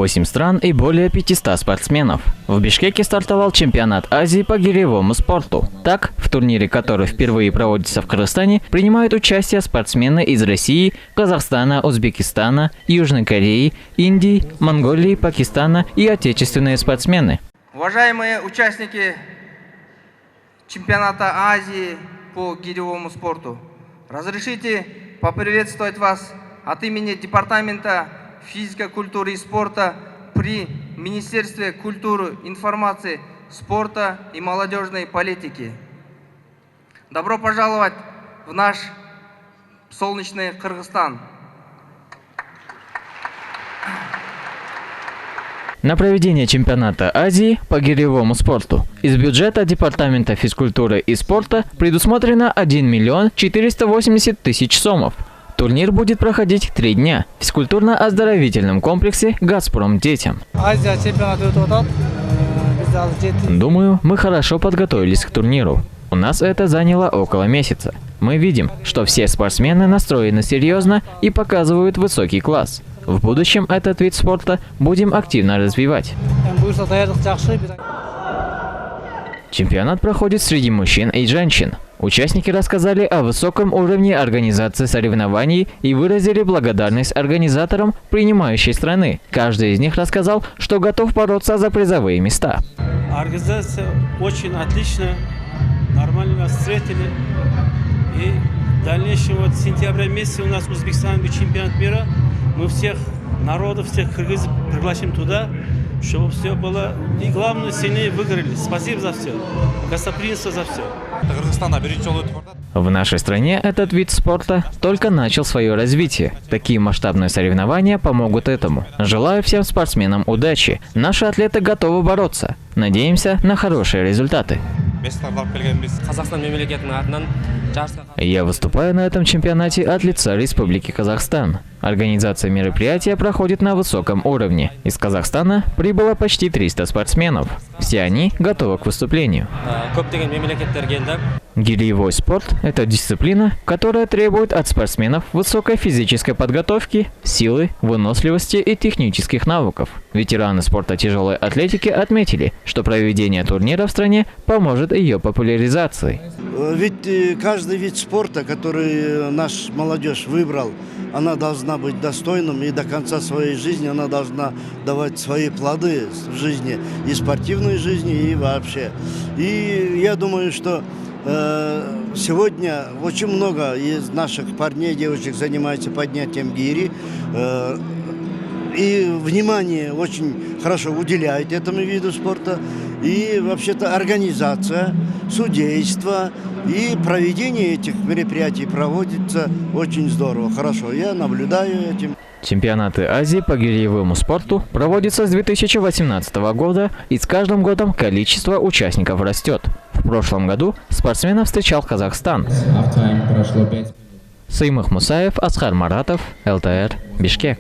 8 стран и более 500 спортсменов. В Бишкеке стартовал чемпионат Азии по гиревому спорту. Так, в турнире, который впервые проводится в Кыргызстане, принимают участие спортсмены из России, Казахстана, Узбекистана, Южной Кореи, Индии, Монголии, Пакистана и отечественные спортсмены. Уважаемые участники чемпионата Азии по гиревому спорту, разрешите поприветствовать вас от имени Департамента физической культуры и спорта при Министерстве культуры, информации, спорта и молодежной политики. Добро пожаловать в наш солнечный Кыргызстан. На проведение чемпионата Азии по гиревому спорту из бюджета Департамента физкультуры и спорта предусмотрено 1 миллион 480 тысяч сомов. Турнир будет проходить 3 дня в физкультурно-оздоровительном комплексе «Газпром детям». Думаю, мы хорошо подготовились к турниру. У нас это заняло около месяца. Мы видим, что все спортсмены настроены серьезно и показывают высокий класс. В будущем этот вид спорта будем активно развивать. Чемпионат проходит среди мужчин и женщин. Участники рассказали о высоком уровне организации соревнований и выразили благодарность организаторам принимающей страны. Каждый из них рассказал, что готов бороться за призовые места. Организация очень отличная, нормально нас встретили. И в дальнейшем, в сентябре месяце у нас в Узбекистане будет чемпионат мира. Мы всех народов, всех кыргызов пригласим туда, чтобы все было. И главное, сильнее выиграли. Спасибо за все. Гостеприимство за все. В нашей стране этот вид спорта только начал свое развитие. Такие масштабные соревнования помогут этому. Желаю всем спортсменам удачи. Наши атлеты готовы бороться. Надеемся на хорошие результаты. Я выступаю на этом чемпионате от лица Республики Казахстан. Организация мероприятия проходит на высоком уровне. Из Казахстана прибыло почти 300 спортсменов. Все они готовы к выступлению. Гиревой спорт – это дисциплина, которая требует от спортсменов высокой физической подготовки, силы, выносливости и технических навыков. Ветераны спорта тяжелой атлетики отметили, что проведение турнира в стране поможет ее популяризации. Ведь каждый вид спорта, который наш молодежь выбрал, она должна быть достойным, и до конца своей жизни она должна давать свои плоды в жизни, и спортивной жизни, и вообще. И я думаю, что сегодня очень много из наших парней, девочек занимаются поднятием гири, и внимание очень хорошо уделяет этому виду спорта. И вообще-то организация, судейство и проведение этих мероприятий проводится очень здорово, хорошо. Я наблюдаю этим. Чемпионаты Азии по гиревому спорту проводятся с 2018 года, и с каждым годом количество участников растет. В прошлом году спортсменов встречал Казахстан. Саимых Мусаев, Асхар Маратов, ЛТР, Бишкек.